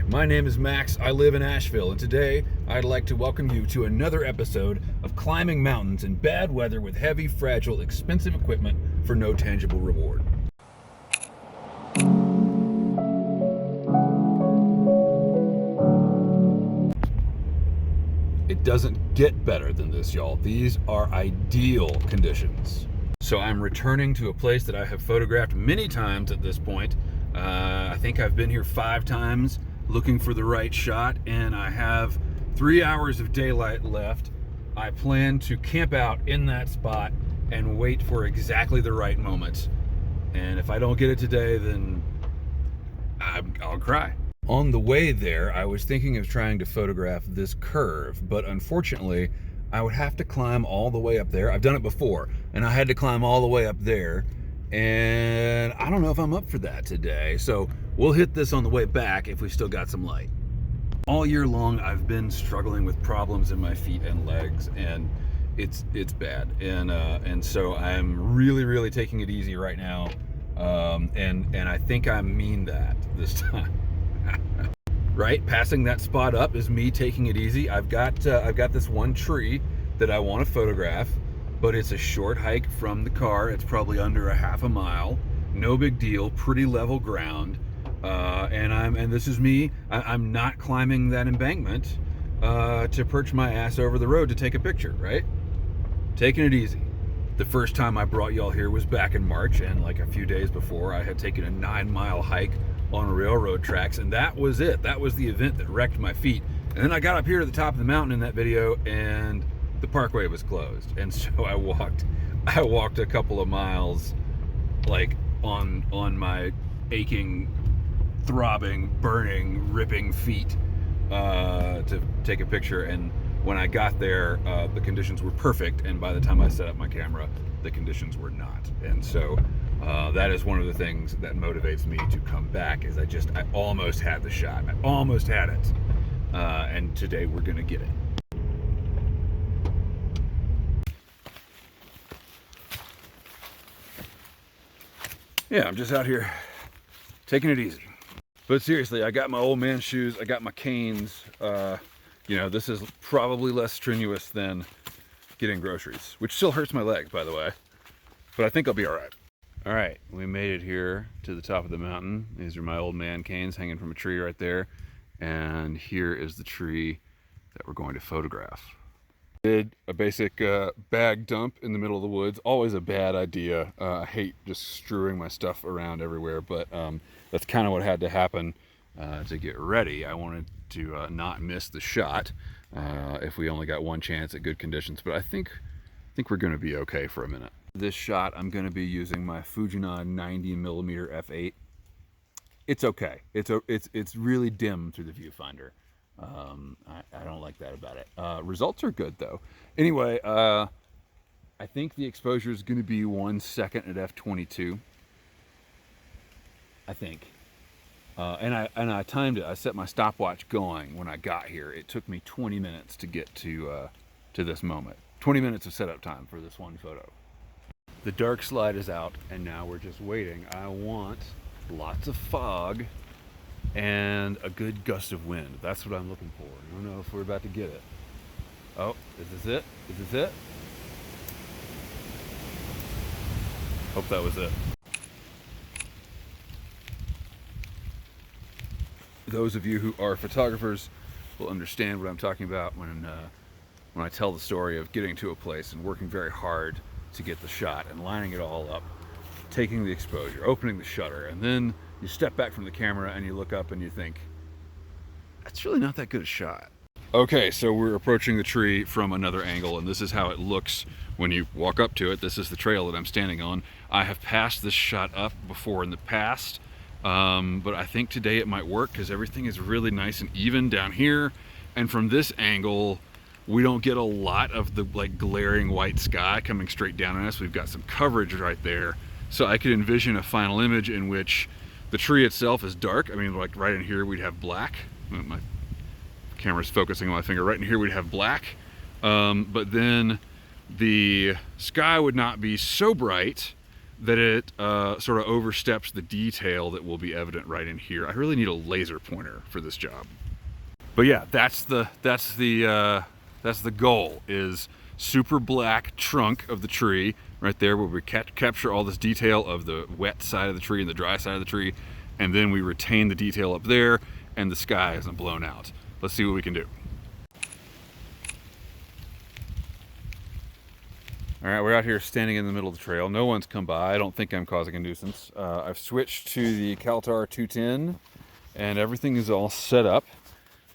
my name is Max. I live in Asheville, and today I'd like to welcome you to another episode of climbing mountains in bad weather with heavy, fragile, expensive equipment for no tangible reward. It doesn't get better than this, y'all. These are ideal conditions. So I'm returning to a place that I have photographed many times at this point. I think I've been here 5 times looking for the right shot, and I have 3 hours of daylight left. I plan to camp out in that spot and wait for exactly the right moment. And if I don't get it today, then I'll cry. On the way there, I was thinking of trying to photograph this curve, but unfortunately, I would have to climb all the way up there. I've done it before, and I had to climb all the way up there, and I don't know if I'm up for that today. So we'll hit this on the way back if we still got some light. All year long, I've been struggling with problems in my feet and legs, and it's bad. And so I'm really taking it easy right now, and I think I mean that this time. Right, passing that spot up is me taking it easy. I've got this one tree that I want to photograph, but it's a short hike from the car. It's probably under a half a mile. No big deal, pretty level ground. And this is me. I'm not climbing that embankment to perch my ass over the road to take a picture, right? Taking it easy. The first time I brought y'all here was back in March, and like a few days before, I had taken a 9-mile hike on railroad tracks, and that was it. That was the event that wrecked my feet. And then I got up here to the top of the mountain in that video, and the parkway was closed. And so I walked a couple of miles, like on my aching, throbbing, burning, ripping feet to take a picture. And when I got there, the conditions were perfect, and by the time I set up my camera, the conditions were not. And so that is one of the things that motivates me to come back, is I almost had the shot. I almost had it. And today we're gonna get it. Yeah, I'm just out here taking it easy. But seriously, I got my old man shoes, I got my canes. You know, this is probably less strenuous than getting groceries, which still hurts my legs, by the way. But I think I'll be all right. All right, we made it here to the top of the mountain. These are my old man canes hanging from a tree right there. And here is the tree that we're going to photograph. Did a basic bag dump in the middle of the woods. Always a bad idea. I hate just strewing my stuff around everywhere, but that's kind of what had to happen to get ready. I wanted to not miss the shot if we only got one chance at good conditions, but I think we're gonna be okay for a minute. This shot, I'm going to be using my Fujinon 90mm f8. It's okay. It's really dim through the viewfinder. I don't like that about it. Results are good though. Anyway, I think the exposure is going to be 1 second at f22. I think. And I timed it. I set my stopwatch going when I got here. It took me 20 minutes to get to this moment. 20 minutes of setup time for this one photo. The dark slide is out, and now we're just waiting. I want lots of fog and a good gust of wind. That's what I'm looking for. I don't know if we're about to get it. Oh, is this it? Is this it? Hope that was it. Those of you who are photographers will understand what I'm talking about when I tell the story of getting to a place and working very hard to get the shot and lining it all up, taking the exposure, opening the shutter, and then you step back from the camera and you look up and you think, that's really not that good a shot. Okay, so we're approaching the tree from another angle, and this is how it looks when you walk up to it. This is the trail that I'm standing on. I have passed this shot up before in the past, but I think today it might work because everything is really nice and even down here, and from this angle, we don't get a lot of the like glaring white sky coming straight down on us. We've got some coverage right there. So I could envision a final image in which the tree itself is dark. I mean, like right in here, we'd have black. My camera's focusing on my finger. Right in here, we'd have black. But then the sky would not be so bright that it sort of oversteps the detail that will be evident right in here. I really need a laser pointer for this job. But yeah, that's the goal, is super black trunk of the tree right there, where we capture all this detail of the wet side of the tree and the dry side of the tree, and then we retain the detail up there and the sky isn't blown out. Let's see what we can do. All right, we're out here standing in the middle of the trail. No one's come by. I don't think I'm causing a nuisance. I've switched to the Kaltar 210 and everything is all set up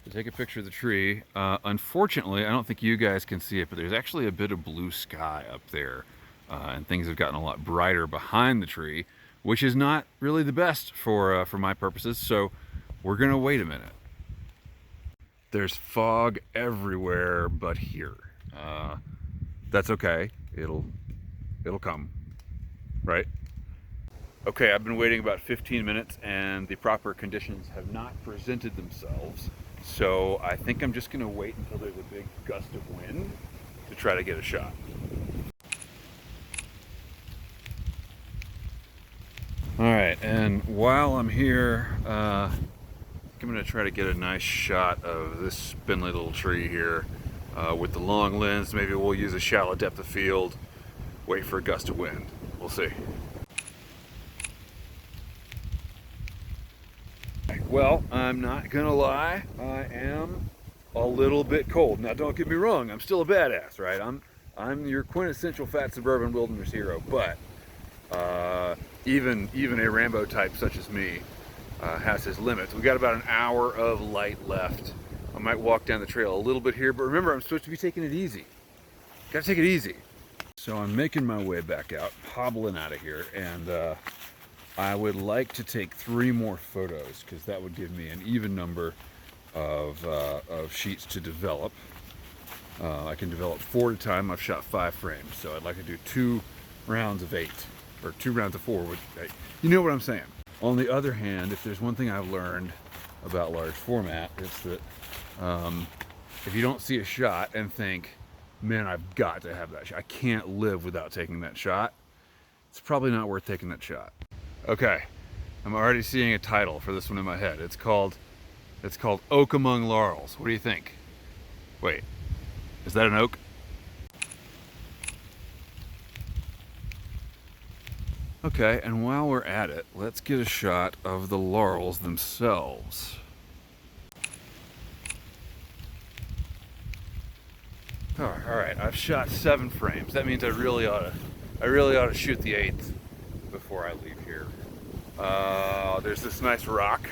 to take a picture of the tree. Unfortunately, I don't think you guys can see it, but there's actually a bit of blue sky up there. And things have gotten a lot brighter behind the tree, which is not really the best for my purposes. So we're gonna wait a minute. There's fog everywhere but here. That's okay. It'll come, right? Okay, I've been waiting about 15 minutes and the proper conditions have not presented themselves. So I think I'm just gonna wait until there's a big gust of wind to try to get a shot. All right, and while I'm here, I'm gonna try to get a nice shot of this spindly little tree here with the long lens. Maybe we'll use a shallow depth of field, wait for a gust of wind. We'll see. Well, I'm not gonna lie, I am a little bit cold. Now don't get me wrong, I'm still a badass, right? I'm your quintessential fat suburban wilderness hero, but even a Rambo type such as me has his limits. We got about an hour of light left. I might walk down the trail a little bit here, but remember, I'm supposed to be taking it easy. Gotta take it easy. So I'm making my way back out, hobbling out of here, and I would like to take 3 more photos because that would give me an even number of sheets to develop. I can develop 4 at a time. I've shot 5 frames, so I'd like to do 2 rounds of 8 or 2 rounds of 4. Which, you know what I'm saying. On the other hand, if there's one thing I've learned about large format, it's that if you don't see a shot and think, man, I've got to have that shot, I can't live without taking that shot, it's probably not worth taking that shot. Okay, I'm already seeing a title for this one in my head. It's called Oak Among Laurels. What do you think? Wait, is that an oak? Okay, and while we're at it, let's get a shot of the laurels themselves. Oh, all right, I've shot 7 frames. That means I really ought to shoot the 8th before I leave here. There's this nice rock.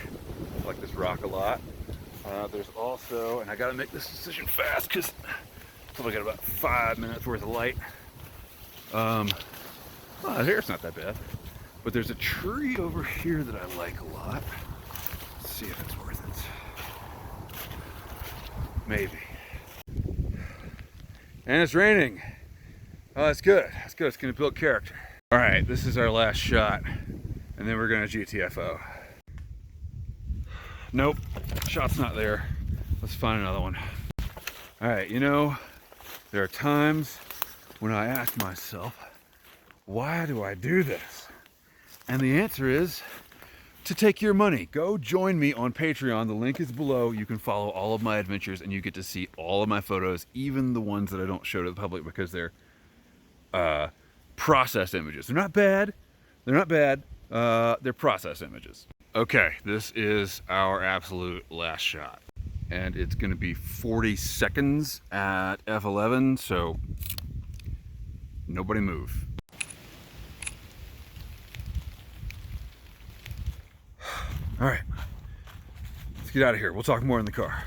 I like this rock a lot. There's also, and I gotta make this decision fast because I've probably got about 5 minutes worth of light. Well, here's not that bad. But there's a tree over here that I like a lot. Let's see if it's worth it. Maybe. And it's raining. Oh, that's good. That's good. It's gonna build character. All right, this is our last shot. And then we're gonna GTFO. Nope, shot's not there. Let's find another one. All right, you know, there are times when I ask myself, why do I do this? And the answer is to take your money. Go join me on Patreon. The link is below. You can follow all of my adventures and you get to see all of my photos, even the ones that I don't show to the public because they're process images. They're not bad. They're not bad. They're process images. Okay, this is our absolute last shot. And it's gonna be 40 seconds at f11, so nobody move. All right, let's get out of here. We'll talk more in the car.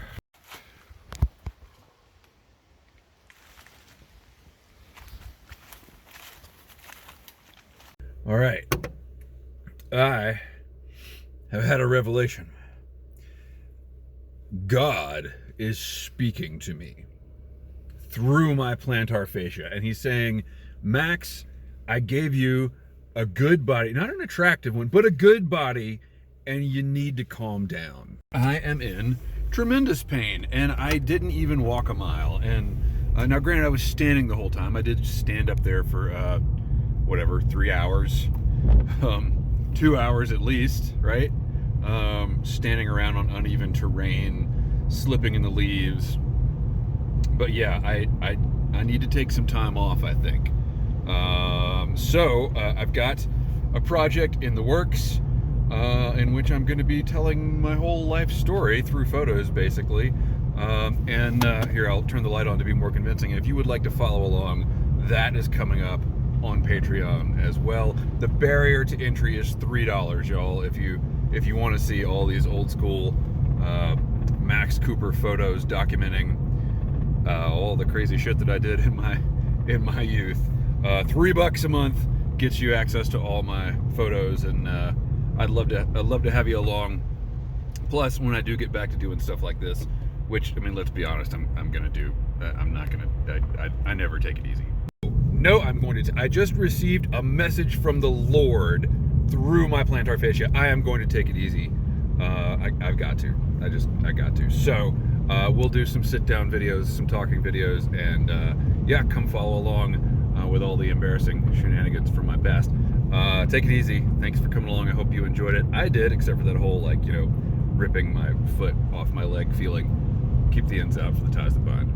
All right, I have had a revelation. God is speaking to me through my plantar fascia, and he's saying, Max, I gave you a good body, not an attractive one, but a good body, and you need to calm down. I am in tremendous pain, and I didn't even walk a mile. And now granted, I was standing the whole time. I did stand up there for, 3 hours. 2 hours at least, right? Standing around on uneven terrain, slipping in the leaves. But yeah, I need to take some time off, I think. So I've got a project in the works in which I'm going to be telling my whole life story through photos, basically. And here, I'll turn the light on to be more convincing. If you would like to follow along, that is coming up on Patreon as well. The barrier to entry is $3, y'all. If you want to see all these old school Max Cooper photos documenting all the crazy shit that I did in my youth, $3 a month gets you access to all my photos, and I'd love to have you along. Plus, when I do get back to doing stuff like this, which, I mean, let's be honest, I'm gonna do. I'm not gonna. I never take it easy. No, I'm going to. I just received a message from the Lord through my plantar fascia. I am going to take it easy. I've got to. I got to. So we'll do some sit-down videos, some talking videos, and yeah, come follow along with all the embarrassing shenanigans from my past. Take it easy. Thanks for coming along. I hope you enjoyed it. I did, except for that whole, like, ripping my foot off my leg feeling. Keep the ends out for the ties that bind.